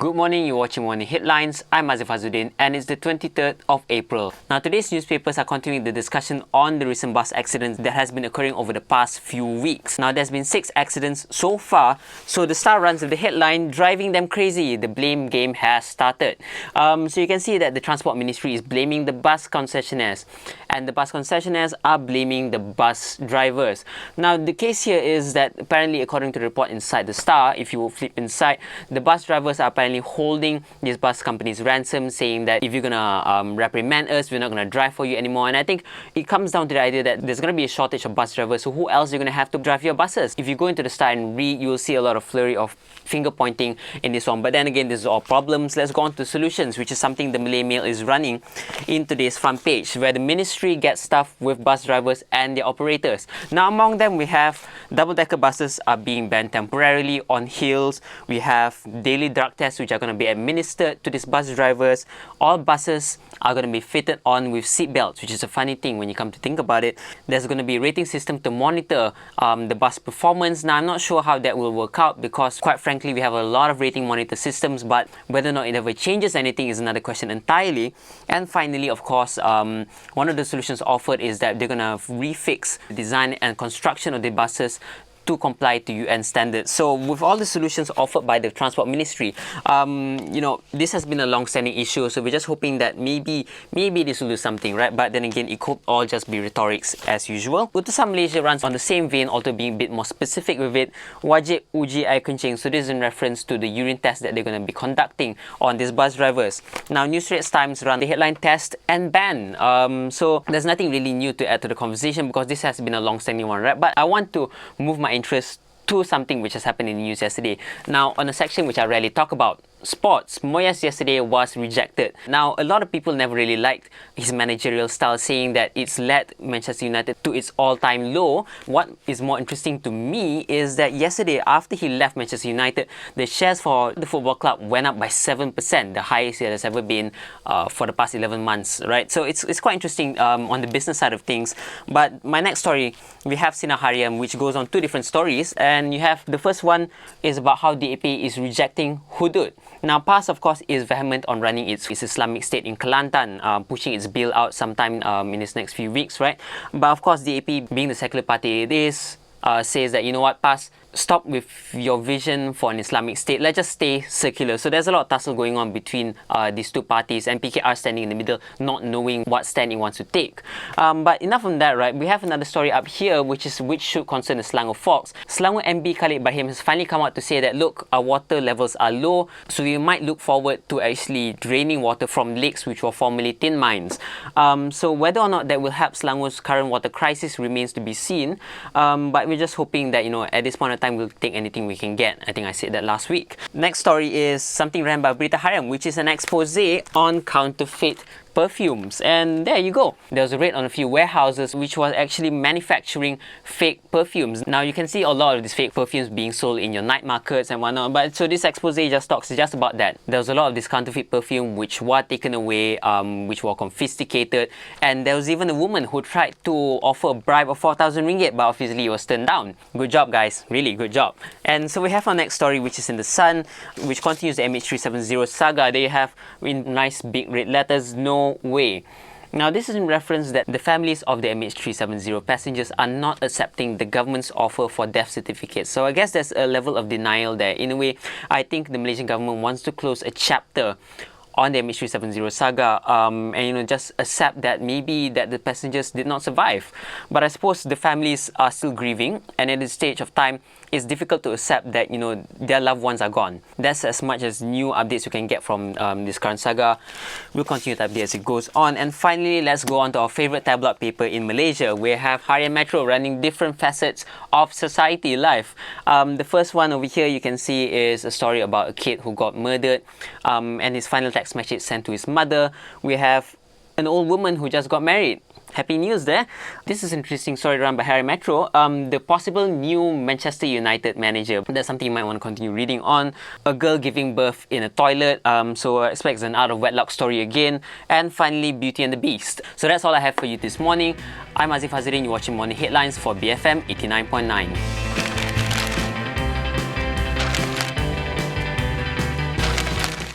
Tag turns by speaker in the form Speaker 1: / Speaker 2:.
Speaker 1: Good morning, you're watching Morning Headlines. I'm Aziff and it's the 23rd of April. Now, today's newspapers are continuing the discussion on the recent bus accidents that has been occurring over the past few weeks. Now, there's been 6 accidents so far, so the Star runs with the headline, "Driving them crazy, the blame game has started." So you can see that the Transport Ministry is blaming the bus concessionaires, and the bus concessionaires are blaming the bus drivers. Now, the case here is that apparently, according to the report inside the Star, if you will flip inside, the bus drivers are apparently holding these bus companies ransom, saying that if you're gonna reprimand us, we're not gonna drive for you anymore. And I think it comes down to the idea that there's gonna be a shortage of bus drivers, so who else are you gonna have to drive your buses? If you go into the Star and read, you will see a lot of flurry of finger pointing in this one. But then again, this is all problems. Let's go on to solutions, which is something the Malay Mail is running in today's front page, where the ministry gets stuff with bus drivers and their operators. Now, among them, we have double-decker buses are being banned temporarily on hills. We have daily drug tests which are going to be administered to these bus drivers. All buses are going to be fitted on with seat belts, which is a funny thing when you come to think about it. There's going to be a rating system to monitor the bus performance. Now, I'm not sure how that will work out because, quite frankly, we have a lot of rating monitor systems, but whether or not it ever changes anything is another question entirely. And finally, of course, one of the solutions offered is that they're going to refix the design and construction of the buses to comply to UN standards. So with all the solutions offered by the Transport Ministry, this has been a long-standing issue, so we're just hoping that maybe this will do something, right? But then again, it could all just be rhetorics as usual. Utusan Malaysia runs on the same vein, although being a bit more specific with it. Wajib uji air kencing. So this is in reference to the urine test that they're going to be conducting on these bus drivers. Now, Newsrates Times run the headline "Test and Ban." So there's nothing really new to add to the conversation because this has been a long-standing one, right? But I want to move my interest to something which has happened in the news yesterday. Now, on a section which I rarely talk about, sports, Moyes yesterday was rejected. Now, a lot of people never really liked his managerial style, saying that it's led Manchester United to its all-time low. What is more interesting to me is that yesterday, after he left Manchester United, the shares for the football club went up by 7%, the highest it has ever been for the past 11 months, right? So it's quite interesting on the business side of things. But my next story, we have seen a Harem, which goes on 2 different stories. And you have the first one is about how DAP is rejecting Hudud. Now, PAS, of course, is vehement on running its Islamic State in Kelantan, pushing its bill out sometime in its next few weeks, right? But of course, DAP, being the secular party it is, says that, you know what, PAS, stop with your vision for an Islamic State. Let's just stay secular. So there's a lot of tussle going on between these 2 parties, and PKR standing in the middle, not knowing what stand it wants to take. But enough on that, right? We have another story up here, which should concern the Selangor Fox. Selangor MB Khalid Bahim has finally come out to say that, look, our water levels are low, so we might look forward to actually draining water from lakes which were formerly tin mines. So whether or not that will help Selangor's current water crisis remains to be seen. But we're just hoping that, at this point of time, we'll take anything we can get. I think I said that last week. Next story is something ran by Berita Harem, which is an expose on counterfeit perfumes. And there you go. There was a raid on a few warehouses which was actually manufacturing fake perfumes. Now, you can see a lot of these fake perfumes being sold in your night markets and whatnot. But so this expose just talks just about that. There was a lot of this counterfeit perfume which were taken away, which were confiscated. And there was even a woman who tried to offer a bribe of 4,000 ringgit, but obviously it was turned down. Good job, guys. Really good job. And so we have our next story, which is in The Sun, which continues the MH370 saga. They have in nice big red letters, "No way." Now, this is in reference that the families of the MH370 passengers are not accepting the government's offer for death certificates. So I guess there's a level of denial there. In a way, I think the Malaysian government wants to close a chapter on the MH370 saga and just accept that maybe that the passengers did not survive. But I suppose the families are still grieving, and at this stage of time, it's difficult to accept that their loved ones are gone. That's as much as new updates you can get from this current saga. We'll continue to update as it goes on. And finally, let's go on to our favourite tabloid paper in Malaysia. We have Harem Metro running different facets of society life. The first one over here you can see is a story about a kid who got murdered and his final text message sent to his mother. We have an old woman who just got married. Happy news there. This is an interesting story run by Harem Metro. The possible new Manchester United manager. That's something you might want to continue reading on. A girl giving birth in a toilet. So I expect it's an out of wedlock story again. And finally, Beauty and the Beast. So that's all I have for you this morning. I'm Aziff, you're watching Morning Headlines for BFM 89.9.